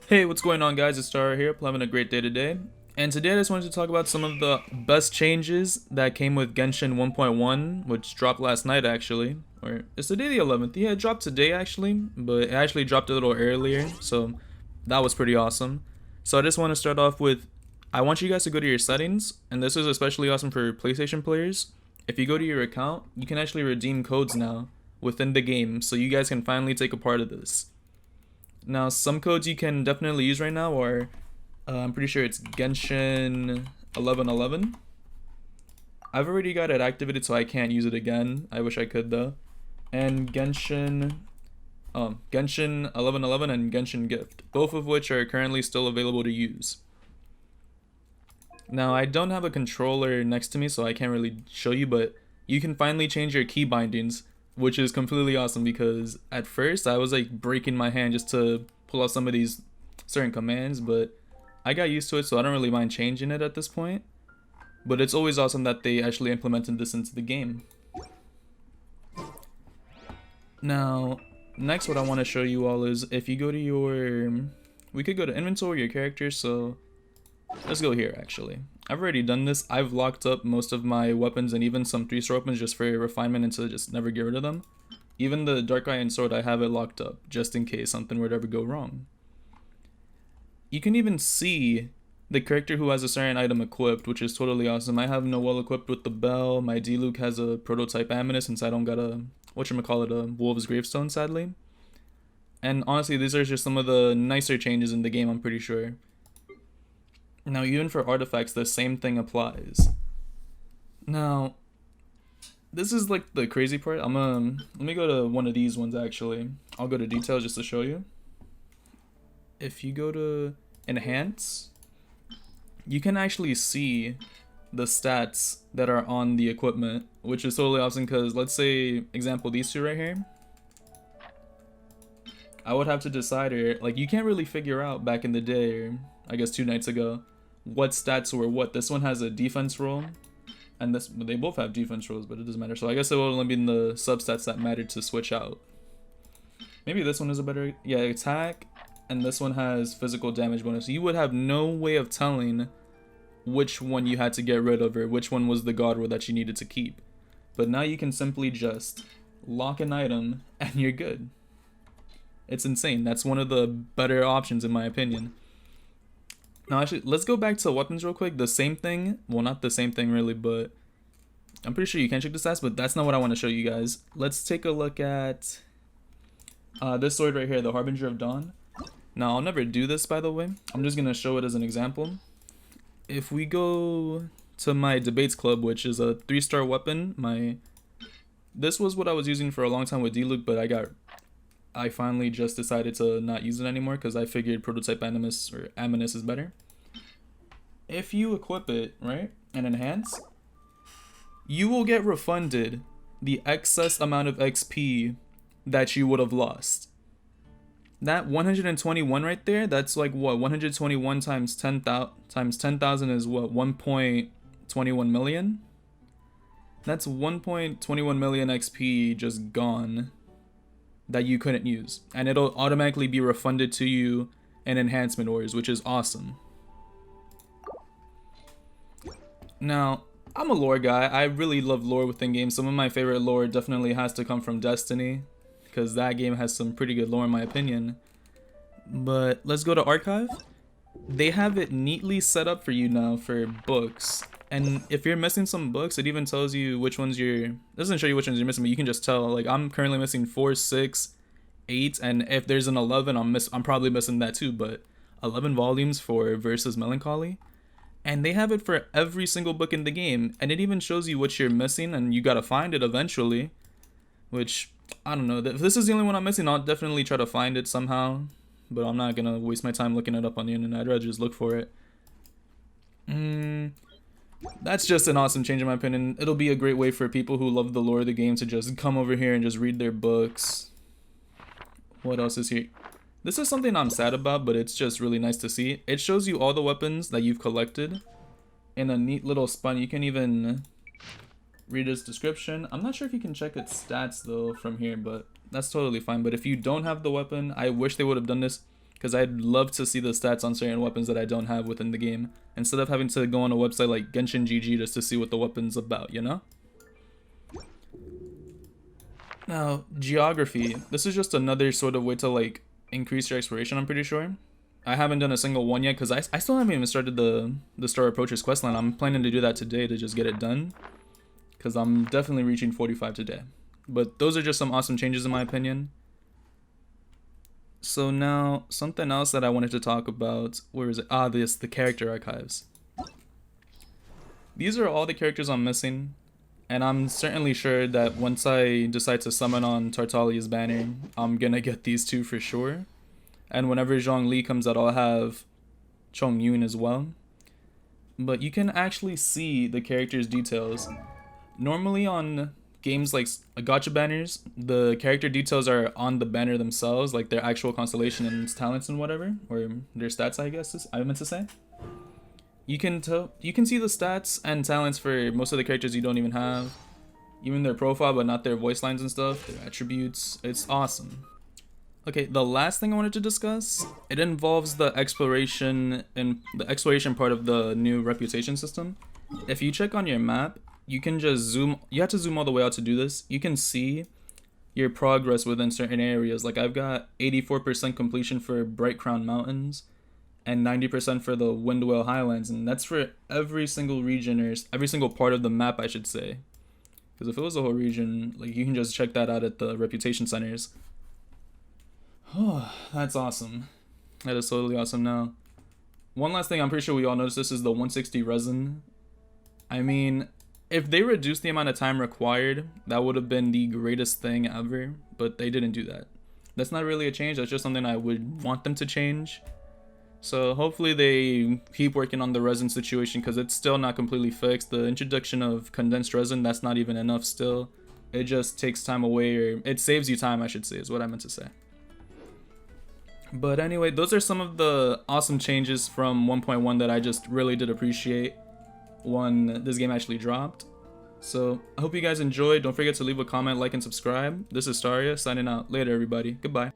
Hey, what's going on, guys? It's Star here. Having a great day today. And today I just wanted to talk about some of the best changes that came with Genshin 1.1, which dropped last night actually. Or it's today the 11th. Yeah, it dropped today actually, but it actually dropped a little earlier, so that was pretty awesome. So I just want to start off with I want you guys to go to your settings, and this is especially awesome for PlayStation players. If you go to your account, you can actually redeem codes now within the game, so you guys can finally take a part of this. Now, some codes you can definitely use right now are, I'm pretty sure it's Genshin 1111. I've already got it activated, so I can't use it again. I wish I could though. And Genshin 1111 and Genshin Gift, both of which are currently still available to use. Now, I don't have a controller next to me, so I can't really show you, but you can finally change your key bindings, which is completely awesome because at first I was like breaking my hand just to pull out some of these certain commands, but I got used to it, so I don't really mind changing it at this point. But it's always awesome that they actually implemented this into the game. Now, next what I want to show you all is if you go to your, we could go to inventory, your character, so let's go here actually. I've already done this. I've locked up most of my weapons and even some 3-star weapons just for refinement and to just never get rid of them. Even the Dark Iron Sword, I have it locked up just in case something were to ever go wrong. You can even see the character who has a certain item equipped, which is totally awesome. I have Noelle equipped with the bell. My Diluc has a prototype Amulet since I don't got a, whatchamacallit, a Wolf's Gravestone sadly. And honestly, these are just some of the nicer changes in the game, I'm pretty sure. Now, even for artifacts, the same thing applies. Now, this is like the crazy part. Let me go to one of these ones actually. I'll go to details just to show you. If you go to enhance, you can actually see the stats that are on the equipment, which is totally awesome because let's say, example, these two right here. I would have to decide here, like you can't really figure out back in the day, or I guess 2 nights ago, what stats were what. This one has a defense roll, and this they both have defense rolls, but it doesn't matter. So I guess it will only be in the substats that matter to switch out. Maybe this one is a better, yeah, attack, and this one has physical damage bonus. You would have no way of telling which one you had to get rid of or which one was the god roll that you needed to keep. But now you can simply just lock an item and you're good. It's insane. That's one of the better options in my opinion. Now actually, let's go back to weapons real quick. The same thing, well not the same thing really, but I'm pretty sure you can check the stats, but that's not what I want to show you guys. Let's take a look at this sword right here, the Harbinger of Dawn. Now I'll never do this by the way. I'm just going to show it as an example. If we go to my debates club, which is a 3-star weapon, this was what I was using for a long time with Diluc, but I finally just decided to not use it anymore because I figured prototype Animus or Amulet is better. If you equip it, right, and enhance, you will get refunded the excess amount of XP that you would have lost. That 121 right there, that's like what, 121 times 10,000 is what, 1.21 million? That's 1.21 million XP just gone that you couldn't use, and it'll automatically be refunded to you in enhancement ores, which is awesome. Now, I'm a lore guy. I really love lore within games. Some of my favorite lore definitely has to come from Destiny, because that game has some pretty good lore in my opinion. But let's go to archive. They have it neatly set up for you now for books. And if you're missing some books, it even tells you which ones it doesn't show you which ones you're missing, but you can just tell. Like I'm currently missing 4, 6, 8, and if there's an 11, I'm probably missing that too. But 11 volumes for Versus Melancholy, and they have it for every single book in the game, and it even shows you what you're missing, and you gotta find it eventually. Which I don't know. If this is the only one I'm missing, I'll definitely try to find it somehow. But I'm not gonna waste my time looking it up on the internet. I'd rather just look for it. That's just an awesome change in my opinion. It'll be a great way for people who love the lore of the game to just come over here and just read their books. What else is here? This is something I'm sad about, but it's just really nice to see. It shows you all the weapons that you've collected in a neat little spot. You can even read its description. I'm not sure if you can check its stats though from here, but that's totally fine. But if you don't have the weapon, I wish they would have done this. because I'd love to see the stats on certain weapons that I don't have within the game, instead of having to go on a website like Genshin GG just to see what the weapon's about, you know? Now, geography. This is just another sort of way to like increase your exploration, I'm pretty sure. I haven't done a single one yet because I still haven't even started the Star Approaches questline. I'm planning to do that today to just get it done, because I'm definitely reaching 45 today. But those are just some awesome changes in my opinion. So now, something else that I wanted to talk about, where is it? Ah, the character archives. These are all the characters I'm missing, and I'm certainly sure that once I decide to summon on Tartaglia's banner, I'm gonna get these two for sure. And whenever Zhongli comes out, I'll have Chongyun as well. But you can actually see the character's details. Normally on games like gacha banners, the character details are on the banner themselves, like their actual constellation and talents and whatever, or their stats, I guess I meant to say. You can see the stats and talents for most of the characters you don't even have, even their profile but not their voice lines and stuff, their attributes. It's awesome. Okay, the last thing I wanted to discuss, it involves the exploration and the exploration part of the new reputation system. If you check on your map, you can just zoom. You have to zoom all the way out to do this. You can see your progress within certain areas. Like I've got 84% completion for Bright Crown Mountains and 90% for the Windwell Highlands, and that's for every single region, or every single part of the map, I should say. Because if it was the whole region, like you can just check that out at the reputation centers. Oh, that's awesome. That is totally awesome. Now, one last thing I'm pretty sure we all noticed, this is the 160 resin. I mean, if they reduced the amount of time required, that would have been the greatest thing ever, but they didn't do that. That's not really a change, that's just something I would want them to change. So hopefully they keep working on the resin situation, because it's still not completely fixed. The introduction of condensed resin, that's not even enough still. It just takes time away, or it saves you time, I should say, is what I meant to say. But anyway, those are some of the awesome changes from 1.1 that I just really did appreciate when this game actually dropped. So I hope you guys enjoyed. Don't forget to leave a comment, like, and subscribe. This is Staria signing out. Later, everybody. Goodbye.